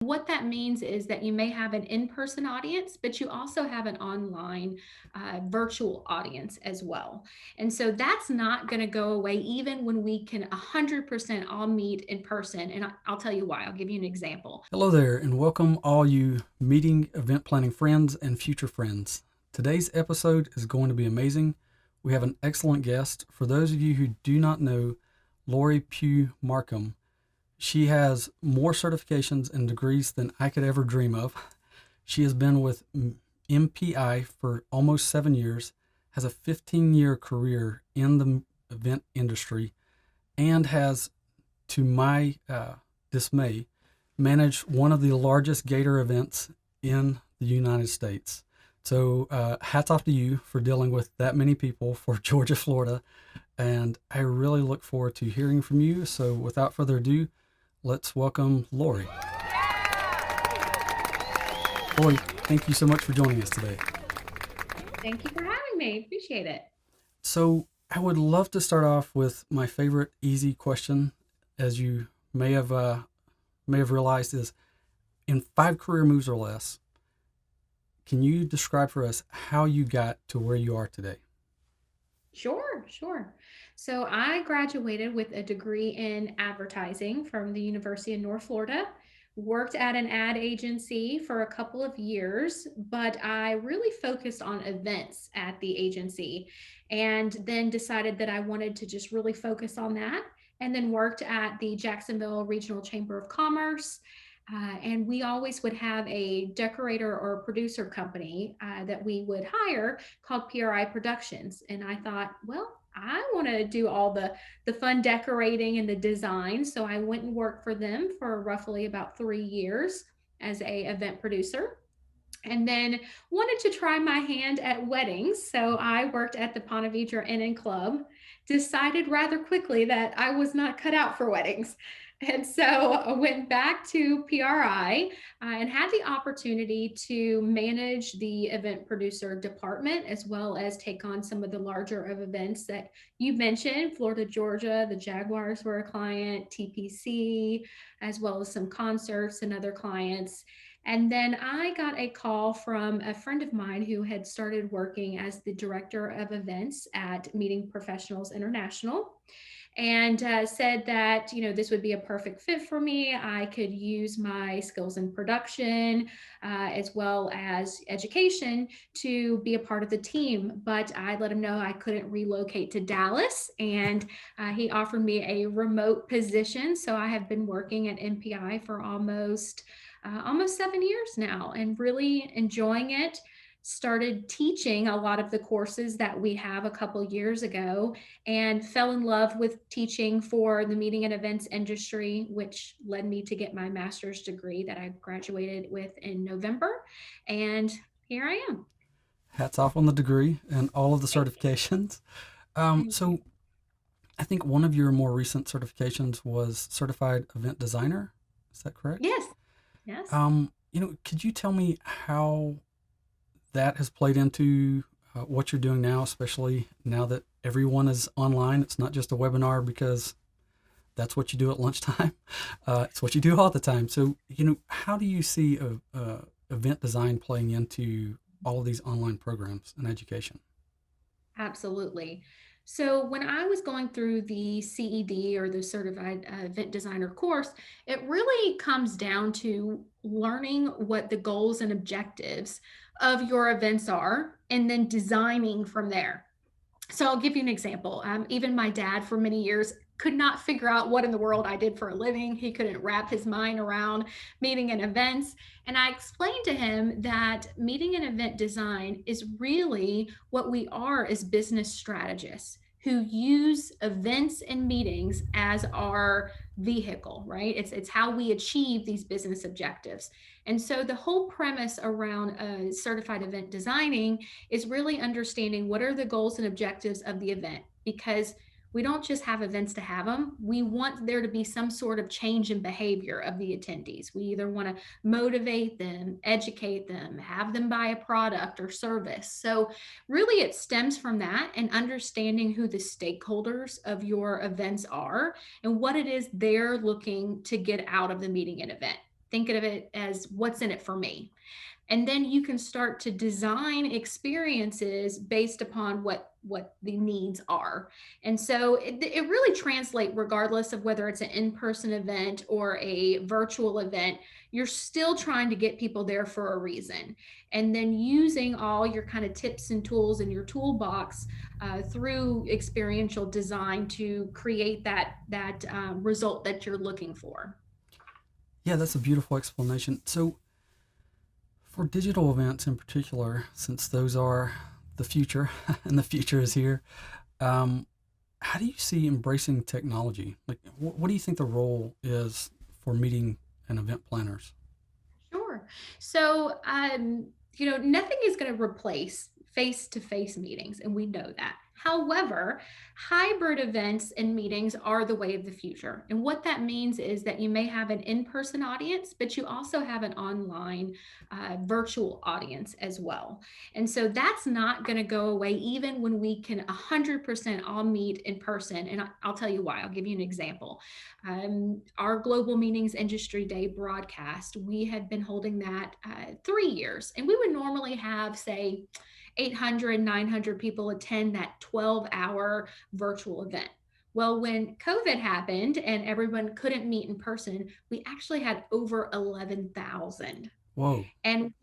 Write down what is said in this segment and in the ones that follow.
What that means is that you may have an in-person audience, but you also have an online virtual audience as well. And so that's not going to go away even when we can 100% all meet in person. And I'll tell you why. I'll give you an example. Hello there, and welcome all you meeting event planning friends and future friends. Today's episode is going to be amazing. We have an excellent guest. For those of you who do not know Lori Pugh Markham, she has more certifications and degrees than I could ever dream of. She has been with MPI for almost 7 years, has a 15-year career in the event industry, and has, to my dismay, managed one of the largest Gator events in the United States. So, hats off to you for dealing with that many people for Georgia, Florida. And I really look forward to hearing from you. So, without further ado, let's welcome Lori. Lori, thank you so much for joining us today. Thank you for having me. Appreciate it. So, I would love to start off with my favorite easy question, as you may have realized, is in 5 career moves or less. Can you describe for us how you got to where you are today? Sure, sure. So I graduated with a degree in advertising from the University of North Florida. Worked at an ad agency for a couple of years, but I really focused on events at the agency and then decided that I wanted to just really focus on that. And then worked at the Jacksonville Regional Chamber of Commerce. And we always would have a decorator or producer company that we would hire called PRI Productions. And I thought, well, I want to do all the fun decorating and the design. So I went and worked for them for roughly about 3 years as a event producer. And then wanted to try my hand at weddings. So I worked at the Ponte Vedra Inn and Club, decided rather quickly that I was not cut out for weddings. And so I went back to PRI and had the opportunity to manage the event producer department as well as take on some of the larger of events that you mentioned. Florida, Georgia, the Jaguars were a client, TPC, as well as some concerts and other clients. And then I got a call from a friend of mine who had started working as the director of events at Meeting Professionals International and said that this would be a perfect fit for me. I could use my skills in production as well as education to be a part of the team, but I let him know I couldn't relocate to Dallas, and he offered me a remote position. So I have been working at MPI for almost 7 years now and really enjoying it. Started teaching a lot of the courses that we have a couple years ago and fell in love with teaching for the meeting and events industry, which led me to get my master's degree that I graduated with in November. And here I am. Hats off on the degree and all of the Thank certifications. you. So, I think one of your more recent certifications was Certified Event Designer. Is that correct? Yes, yes. Could you tell me how that has played into what you're doing now, especially now that everyone is online? It's not just a webinar because that's what you do at lunchtime. It's what you do all the time. So, how do you see event design playing into all of these online programs and education? Absolutely. So when I was going through the CED or the Certified Event Designer course, it really comes down to learning what the goals and objectives of your events are and then designing from there. So I'll give you an example. Even my dad, for many years, could not figure out what in the world I did for a living. He couldn't wrap his mind around meeting and events. And I explained to him that meeting and event design is really what we are as business strategists who use events and meetings as our vehicle, right? It's how we achieve these business objectives. And so the whole premise around certified event designing is really understanding what are the goals and objectives of the event, because we don't just have events to have them. We want there to be some sort of change in behavior of the attendees. We either want to motivate them, educate them, have them buy a product or service. So really it stems from that and understanding who the stakeholders of your events are and what it is they're looking to get out of the meeting and event. think of it as what's in it for me. And then you can start to design experiences based upon what the needs are. And so it really translates regardless of whether it's an in-person event or a virtual event. You're still trying to get people there for a reason, and then using all your kind of tips and tools in your toolbox through experiential design to create that result that you're looking for. Yeah, that's a beautiful explanation. So, for digital events in particular, since those are the future and the future is here, um, how do you see embracing technology? Like, what do you think the role is for meeting and event planners? Sure. So, nothing is going to replace face to face meetings, and we know that. However, hybrid events and meetings are the way of the future. And what that means is that you may have an in person audience, but you also have an online virtual audience as well. And so that's not going to go away even when we can 100% all meet in person. And I'll tell you why. I'll give you an example. Our Global Meetings Industry Day broadcast, we had been holding that 3 years, and we would normally have, say, 800, 900 people attend that 12-hour virtual event. Well, when COVID happened and everyone couldn't meet in person, we actually had over 11,000. Whoa. And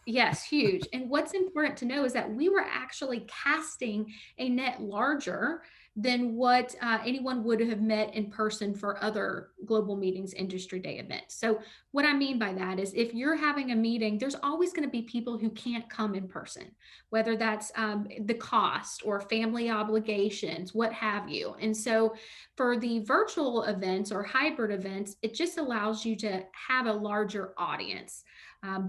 yes, huge. And what's important to know is that we were actually casting a net larger than what anyone would have met in person for other Global Meetings Industry Day events. So, what I mean by that is if you're having a meeting, there's always going to be people who can't come in person, whether that's the cost or family obligations, what have you. And so, for the virtual events or hybrid events, it just allows you to have a larger audience.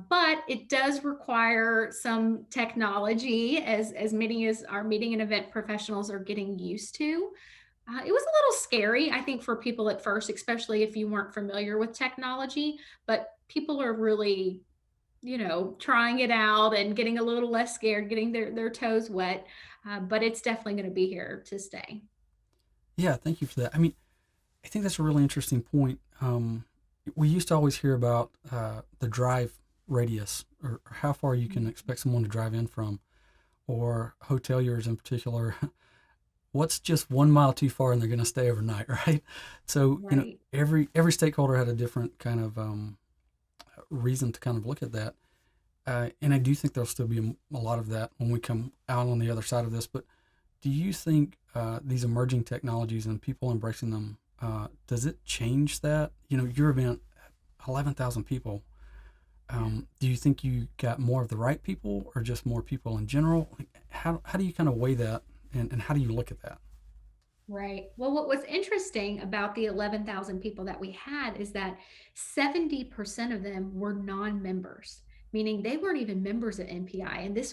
But it does require some technology, as many as our meeting and event professionals are getting used to. It was a little scary, I think, for people at first, especially if you weren't familiar with technology. But people are really, trying it out and getting a little less scared, getting their toes wet. But it's definitely going to be here to stay. Yeah, thank you for that. I mean, I think that's a really interesting point. We used to always hear about the drive radius, or how far you can expect someone to drive in from, or hoteliers in particular. What's just 1 mile too far and they're going to stay overnight, right? So, Right. every stakeholder had a different kind of reason to kind of look at that. And I do think there'll still be a lot of that when we come out on the other side of this. But do you think these emerging technologies and people embracing them, does it change that? Your event, 11,000 people. Do you think you got more of the right people or just more people in general? Like, how do you kind of weigh that, and how do you look at that? Right. Well, what was interesting about the 11,000 people that we had is that 70% of them were non-members, meaning they weren't even members of NPI. And this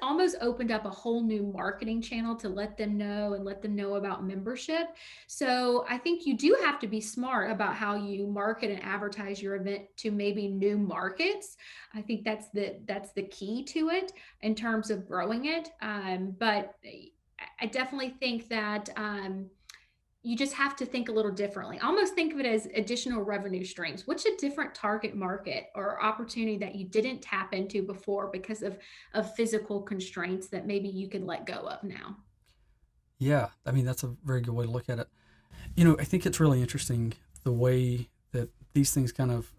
almost opened up a whole new marketing channel to let them know and let them know about membership. So I think you do have to be smart about how you market and advertise your event to maybe new markets. I think that's the key to it in terms of growing it. But I definitely think that you just have to think a little differently. Almost think of it as additional revenue streams. What's a different target market or opportunity that you didn't tap into before because of physical constraints that maybe you can let go of now? Yeah, I mean, that's a very good way to look at it. I think it's really interesting the way that these things kind of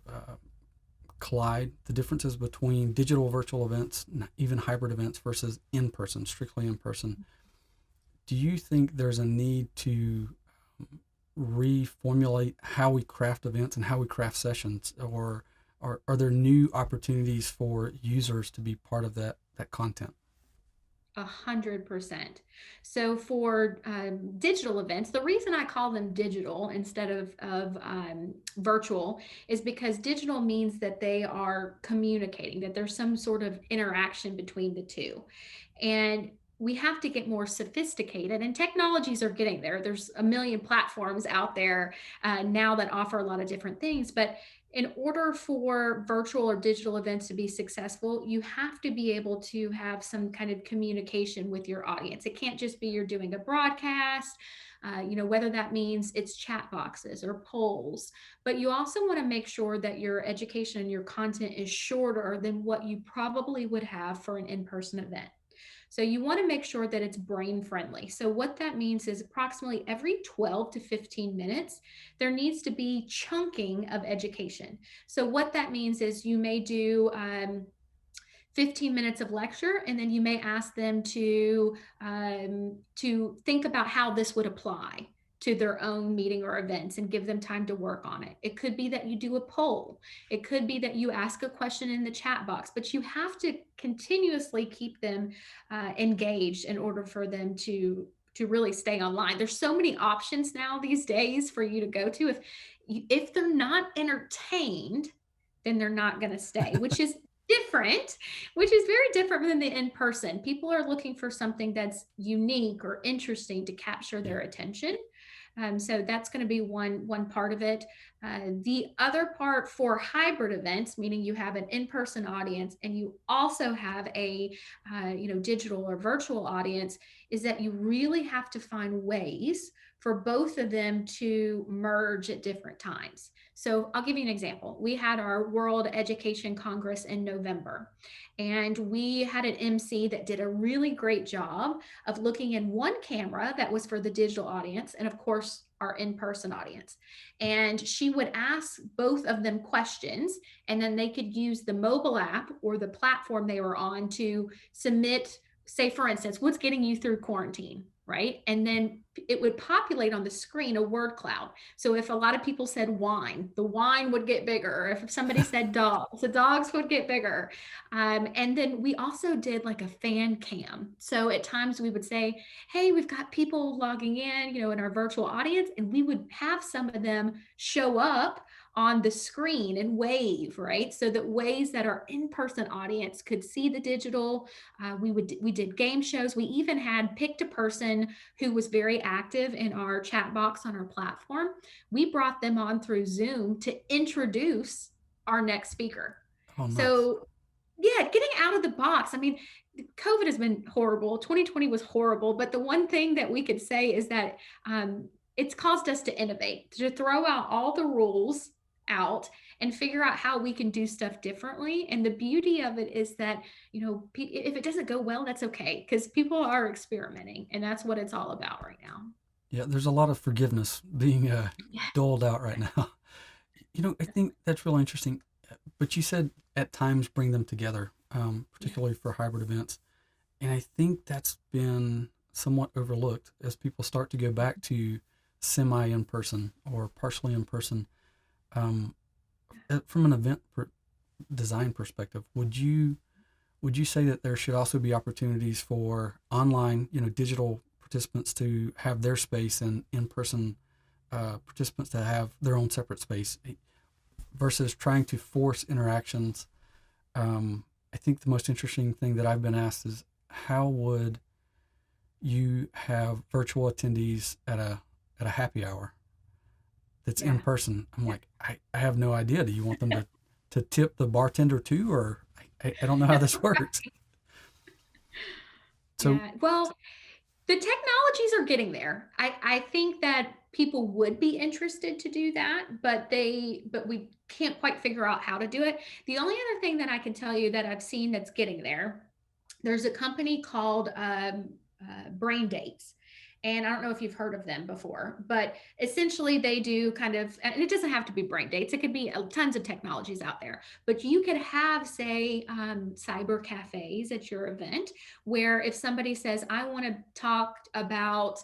collide, the differences between digital virtual events, even hybrid events versus in person, strictly in person. Do you think there's a need to reformulate how we craft events and how we craft sessions, or are there new opportunities for users to be part of that content? 100%. So for digital events, the reason I call them digital instead of virtual is because digital means that they are communicating, that there's some sort of interaction between the two. And we have to get more sophisticated, and technologies are getting there. There's a million platforms out there now that offer a lot of different things, but In order for virtual or digital events to be successful, you have to be able to have some kind of communication with your audience. It can't just be you're doing a broadcast, whether that means it's chat boxes or polls, but you also want to make sure that your education and your content is shorter than what you probably would have for an in-person event. So you want to make sure that it's brain friendly. So what that means is approximately every 12 to 15 minutes, there needs to be chunking of education. So what that means is you may do 15 minutes of lecture, and then you may ask them to think about how this would apply to their own meeting or events and give them time to work on it. It could be that you do a poll. It could be that you ask a question in the chat box, but you have to continuously keep them engaged in order for them to really stay online. There's so many options now these days for you to go to. If they're not entertained, then they're not going to stay, different, which is very different than the in person. People are looking for something that's unique or interesting to capture Yeah. their attention. So that's going to be one part of it. The other part for hybrid events, meaning you have an in-person audience and you also have a digital or virtual audience, is that you really have to find ways for both of them to merge at different times. So I'll give you an example. We had our World Education Congress in November, and we had an MC that did a really great job of looking in one camera that was for the digital audience, and of course, our in person audience. And she would ask both of them questions, and then they could use the mobile app or the platform they were on to submit, say, for instance, what's getting you through quarantine, right? And then it would populate on the screen a word cloud. So if a lot of people said wine, the wine would get bigger. If somebody said dogs, the dogs would get bigger. And then we also did like a fan cam. So at times we would say, hey, we've got people logging in our virtual audience, and we would have some of them show up on the screen and wave, right? So that ways that our in-person audience could see the digital. We did game shows. We even had picked a person who was very active in our chat box on our platform. We brought them on through Zoom to introduce our next speaker. Oh, nice. So yeah, getting out of the box. I mean, COVID has been horrible. 2020 was horrible, but the one thing that we could say is that it's caused us to innovate, to throw out all the rules out and figure out how we can do stuff differently. And the beauty of it is that, if it doesn't go well, that's okay, because people are experimenting, and that's what it's all about right now. Yeah, there's a lot of forgiveness being Yeah. doled out right now. I think that's really interesting. But you said at times bring them together, particularly for hybrid events. And I think that's been somewhat overlooked as people start to go back to semi in person or partially in person. Um, from an design perspective, would you say that there should also be opportunities for online, digital participants to have their space and in-person participants to have their own separate space versus trying to force interactions? I think the most interesting thing that I've been asked is how would you have virtual attendees at a happy hour that's in Yeah. person? I'm like, I have no idea. Do you want them to tip the bartender too, or I don't know how this works. So Yeah. Well, the technologies are getting there. I think that people would be interested to do that, but we can't quite figure out how to do it. The only other thing that I can tell you that I've seen that's getting there, there's a company called Brain Dates. And I don't know if you've heard of them before, but essentially they do kind of, and it doesn't have to be brain dates. It could be tons of technologies out there, but you could have, say, cyber cafes at your event where if somebody says, I want to talk about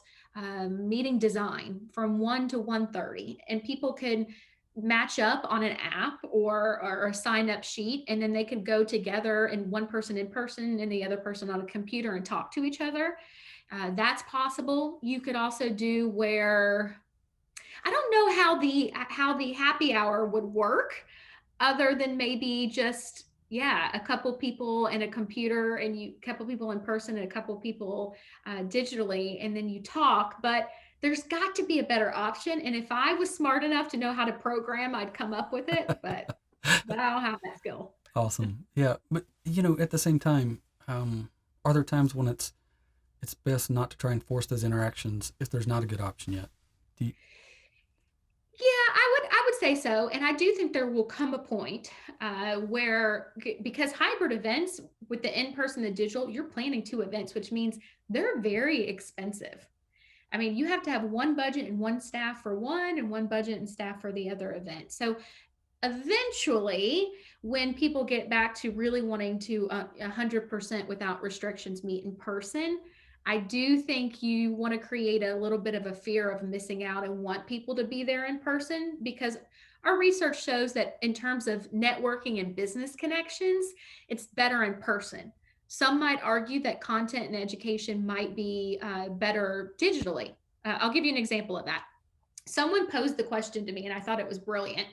meeting design from 1 to 1:30, and people can match up on an app or a sign up sheet, and then they could go together, and one person in person and the other person on a computer, and talk to each other. That's possible. You could also do where, I don't know how the happy hour would work, other than maybe just, yeah, a couple people and a computer, and you couple people in person and a couple people digitally, and then you talk. But There's got to be a better option. And if I was smart enough to know how to program, I'd come up with it, but I don't have that skill. Awesome. Yeah, but at the same time, are there times when it's best not to try and force those interactions if there's not a good option yet? Do you, Yeah, I would say so, and I do think there will come a point where because hybrid events with the in person and digital, you're planning two events, which means they're very expensive. I mean, you have to have one budget and one staff for one, and one budget and staff for the other event. So eventually, when people get back to really wanting to 100% without restrictions meet in person, I do think you want to create a little bit of a fear of missing out and want people to be there in person, because our research shows that in terms of networking and business connections, it's better in person. Some might argue that content and education might be better digitally. I'll give you an example of that. Someone posed the question to me, and I thought it was brilliant.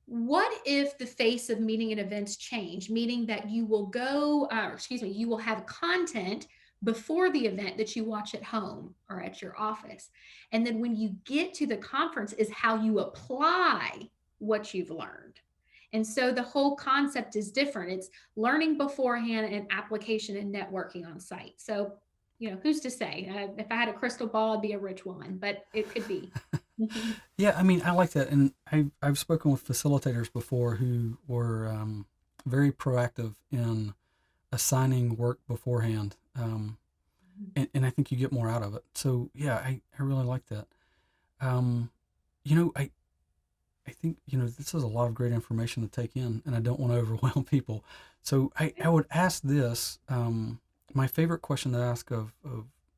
What if the face of meeting and events change, meaning that you will go, excuse me, you will have content before the event that you watch at home or at your office. And then when you get to the conference is how you apply what you've learned. And so the whole concept is different. It's learning beforehand and application and networking on site. So, who's to say? If I had a crystal ball, I'd be a rich woman, but it could be. yeah, I mean, I like that, and I've spoken with facilitators before who were very proactive in assigning work beforehand, and I think you get more out of it. So yeah, I really like that. Um, I think this is a lot of great information to take in, and I don't want to overwhelm people. So I would ask this. My favorite question to ask of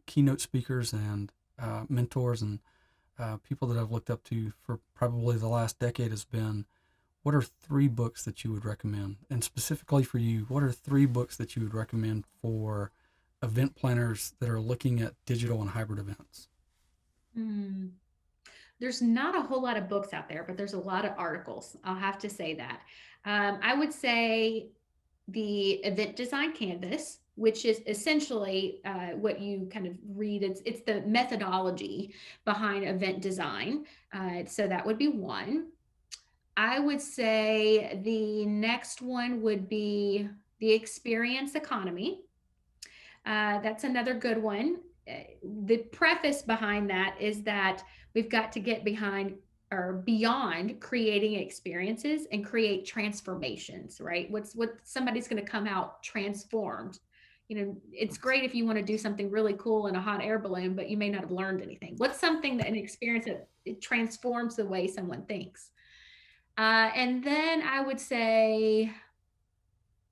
keynote speakers and mentors and people that I've looked up to for probably the last decade has been, what are three books that you would recommend? And specifically for you, what are three books that you would recommend for event planners that are looking at digital and hybrid events? Hmm. There's not a whole lot of books out there, but there's a lot of articles. I'll have to say that. I would say the Event Design Canvas, which is essentially what you kind of read. It's the methodology behind event design. So that would be one. I would say the next one would be the Experience Economy. That's another good one. The preface behind that is that we've got to get behind or beyond creating experiences and create transformations, right? What somebody's going to come out transformed. It's great if you want to do something really cool in a hot air balloon, but you may not have learned anything. What's something that an experience that it transforms the way someone thinks? And then I would say,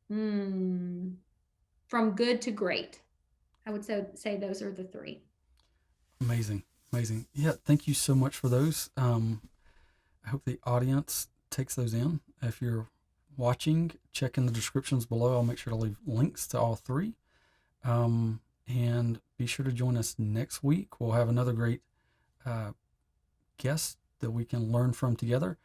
hmm, from good to great. I would say those are the three. Amazing, amazing. Yeah, thank you so much for those. I hope the audience takes those in. If you're watching, check in the descriptions below. I'll make sure to leave links to all three. And be sure to join us next week. We'll have another great guest that we can learn from together.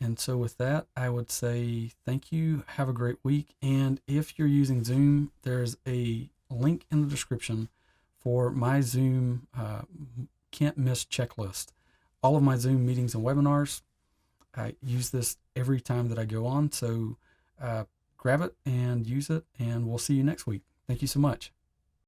And so, with that, I would say thank you. Have a great week. And if you're using Zoom, there's a link in the description for my Zoom can't miss checklist. All of my Zoom meetings and webinars, I use this every time that I go on. So grab it and use it, and we'll see you next week. Thank you so much.